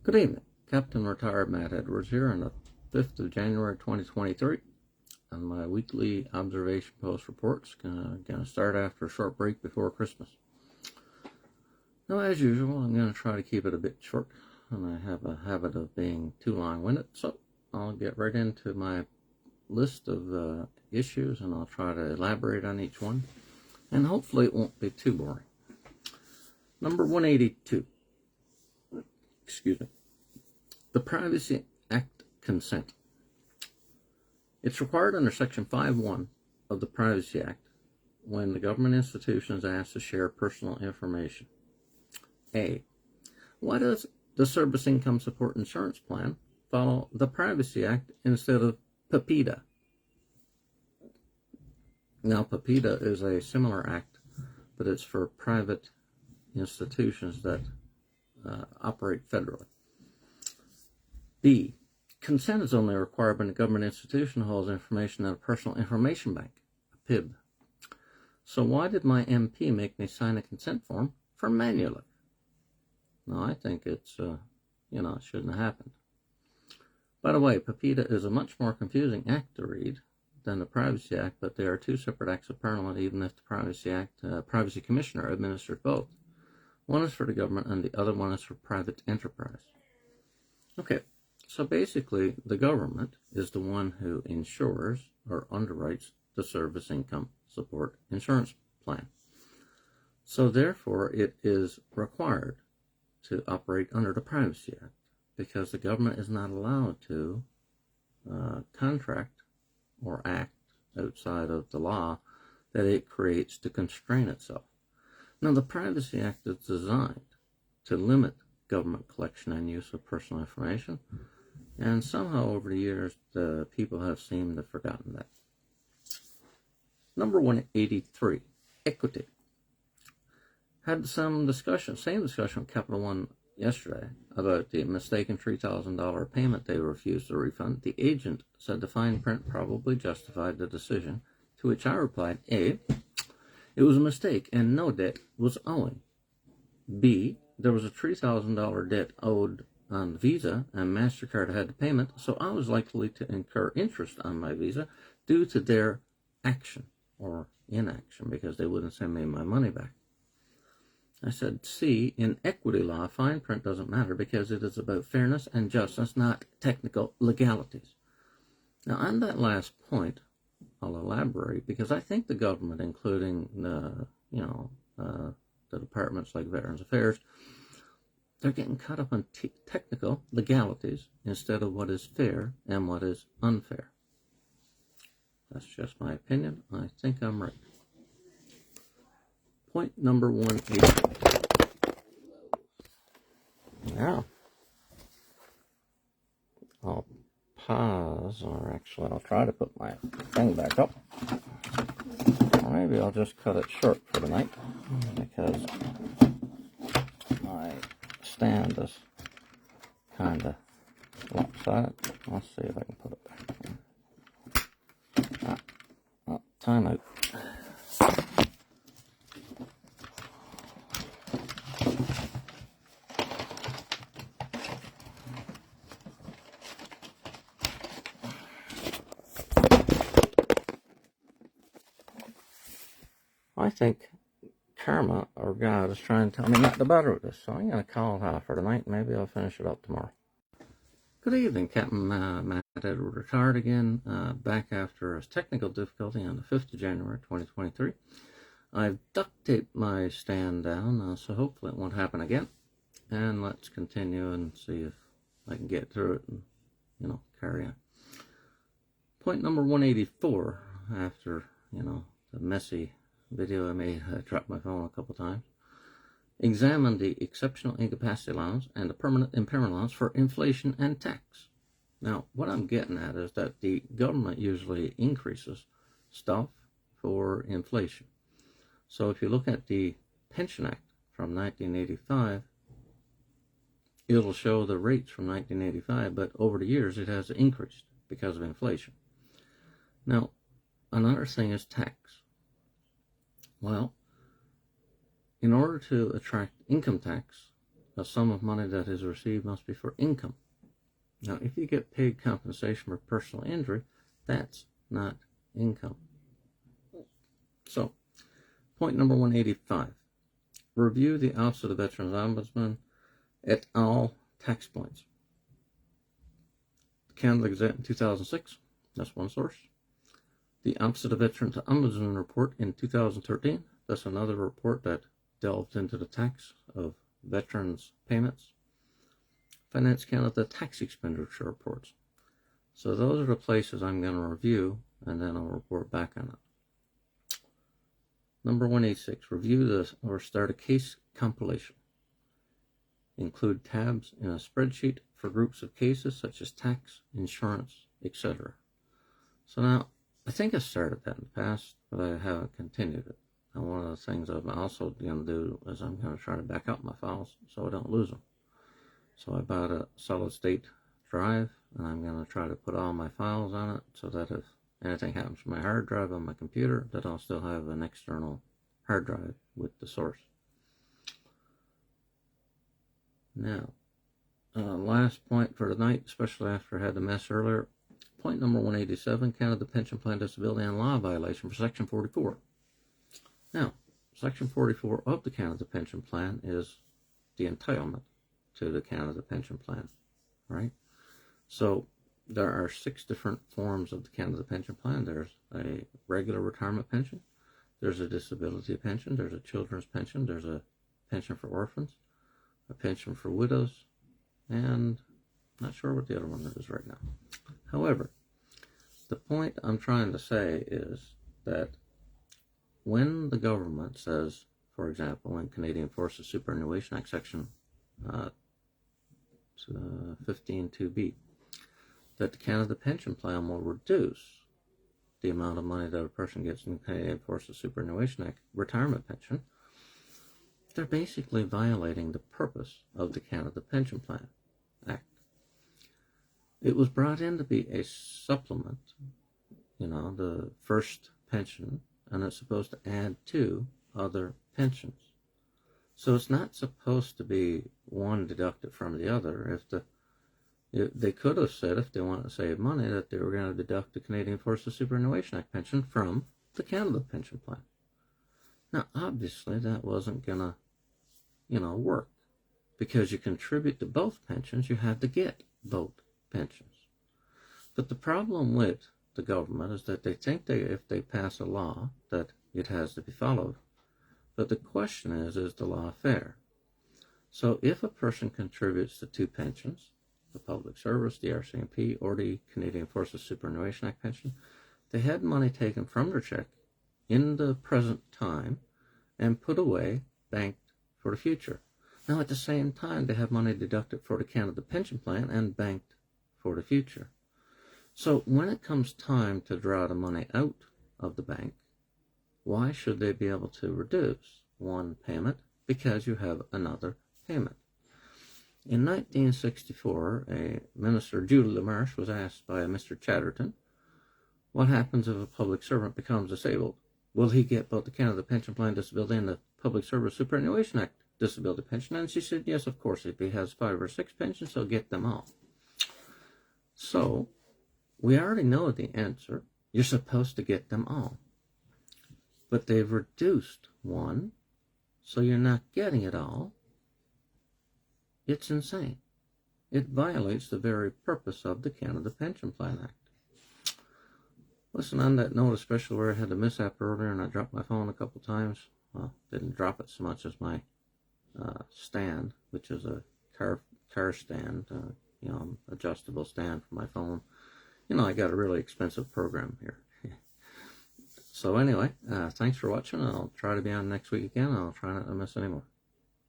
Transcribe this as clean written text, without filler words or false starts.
Good evening. Captain Retired Matt Edwards here on the 5th of January 2023 on my weekly observation post reports. Going to start after a short break before Christmas. Now, as usual, I'm going to try to keep it a bit short, and I have a habit of being too long-winded, so I'll get right into my list of issues, and I'll try to elaborate on each one, and hopefully it won't be too boring. Number 182. Excuse me. The Privacy Act consent. It's required under Section 5.1 of the Privacy Act when the government institution is asked to share personal information. A. Why does the Service Income Support Insurance Plan follow the Privacy Act instead of PIPEDA? Now, PIPEDA is a similar act, but it's for private institutions that operate federally. B. Consent is only required when a government institution holds information in a personal information bank, a PIB. So why did my MP make me sign a consent form for Manulife? Now, I think it's, it shouldn't have happened. By the way, PIPEDA is a much more confusing act to read than the Privacy Act, but they are two separate acts of parliament, even if the Privacy Commissioner administers both. One is for the government and the other one is for private enterprise. Okay. So basically, the government is the one who insures or underwrites the Service Income Support Insurance Plan. So therefore, it is required to operate under the Privacy Act because the government is not allowed to contract or act outside of the law that it creates to constrain itself. Now, the Privacy Act is designed to limit government collection and use of personal information. And somehow over the years, the people have seemed to have forgotten that. Number 183, equity. Had some discussion, same discussion with Capital One yesterday about the mistaken $3,000 payment they refused to refund. The agent said the fine print probably justified the decision, to which I replied, A, it was a mistake and no debt was owing. B, there was a $3,000 debt owed on Visa and MasterCard had the payment, so I was likely to incur interest on my Visa due to their action or inaction because they wouldn't send me my money back. I said, C, in equity law, fine print doesn't matter because it is about fairness and justice, not technical legalities. Now, on that last point, I'll elaborate because I think the government, including the departments like Veterans Affairs, they're getting caught up on technical legalities instead of what is fair and what is unfair. That's just my opinion. I think I'm right. Point number 180. Now, I'll pause, or actually I'll try to put my thing back up. Or maybe I'll just cut it short for tonight because my stand is kind of lopsided. Let's see if I can put it back. Time out. I think karma or God is trying to tell me not to bother with this, so I'm going to call it off for tonight. Maybe I'll finish it up tomorrow. Good evening, Captain Matt Edwards, retired again, back after a technical difficulty on the 5th of January 2023. I've duct taped my stand down, so hopefully it won't happen again. And let's continue and see if I can get through it and, carry on. Point number 184, after, the messy video I made, I dropped my phone a couple times. Examine the exceptional incapacity allowance and the permanent impairment allowance for inflation and tax. Now, what I'm getting at is that the government usually increases stuff for inflation. So if you look at the Pension Act from 1985, it'll show the rates from 1985, but over the years it has increased because of inflation. Now, another thing is tax. Well, in order to attract income tax, a sum of money that is received must be for income. Now, if you get paid compensation for personal injury, that's not income. So, point number 185. Review the Office of the Veterans Ombudsman et al. Tax points. Canada Gazette in 2006, that's one source. The Office of the Veterans Ombudsman report in 2013, that's another report that delved into the tax of veterans' payments. Finance Canada tax expenditure reports. So those are the places I'm going to review, and then I'll report back on it. Number 186, review this or start a case compilation. Include tabs in a spreadsheet for groups of cases such as tax, insurance, etc. So now, I think I started that in the past, but I haven't continued it. And one of the things I'm also going to do is I'm going to try to back up my files so I don't lose them. So I bought a solid state drive, and I'm going to try to put all my files on it so that if anything happens to my hard drive on my computer, that I'll still have an external hard drive with the source. Now, last point for tonight, especially after I had the mess earlier. Point number 187, Canada Pension Plan Disability and Law Violation for Section 44. Now, Section 44 of the Canada Pension Plan is the entitlement to the Canada Pension Plan, right? So, there are 6 different forms of the Canada Pension Plan. There's a regular retirement pension, there's a disability pension, there's a children's pension, there's a pension for orphans, a pension for widows, and not sure what the other one is right now. However, the point I'm trying to say is that when the government says, for example, in Canadian Forces Superannuation Act Section 15.2b, that the Canada Pension Plan will reduce the amount of money that a person gets in the Canadian Forces Superannuation Act retirement pension, they're basically violating the purpose of the Canada Pension Plan Act. It was brought in to be a supplement, the first pension, and it's supposed to add to other pensions. So it's not supposed to be one deducted from the other. They could have said, if they wanted to save money, that they were going to deduct the Canadian Forces Superannuation Act pension from the Canada Pension Plan. Now, obviously, that wasn't going to work, because you contribute to both pensions, you have to get both pensions. But the problem with the government is that they think if they pass a law that it has to be followed. But the question is the law fair? So if a person contributes to 2 pensions, the public service, the RCMP, or the Canadian Forces Superannuation Act pension, they had money taken from their check in the present time and put away, banked for the future. Now, at the same time, they have money deducted for the Canada Pension Plan and banked for the future. So when it comes time to draw the money out of the bank, why should they be able to reduce one payment? Because you have another payment. In 1964, a minister, Judy LaMarche, was asked by a Mr. Chatterton, what happens if a public servant becomes disabled? Will he get both the Canada Pension Plan Disability and the Public Service Superannuation Act Disability Pension? And she said, yes, of course. If he has 5 or 6 pensions, he'll get them all. So, we already know the answer. You're supposed to get them all. But they've reduced one, so you're not getting it all. It's insane. It violates the very purpose of the Canada Pension Plan Act. Listen, on that note, especially where I had the mishap earlier and I dropped my phone a couple times, well, didn't drop it so much as my stand, which is a car stand, adjustable stand for my phone. I got a really expensive program here. So anyway, thanks for watching. I'll try to be on next week again. I'll try not to miss any more.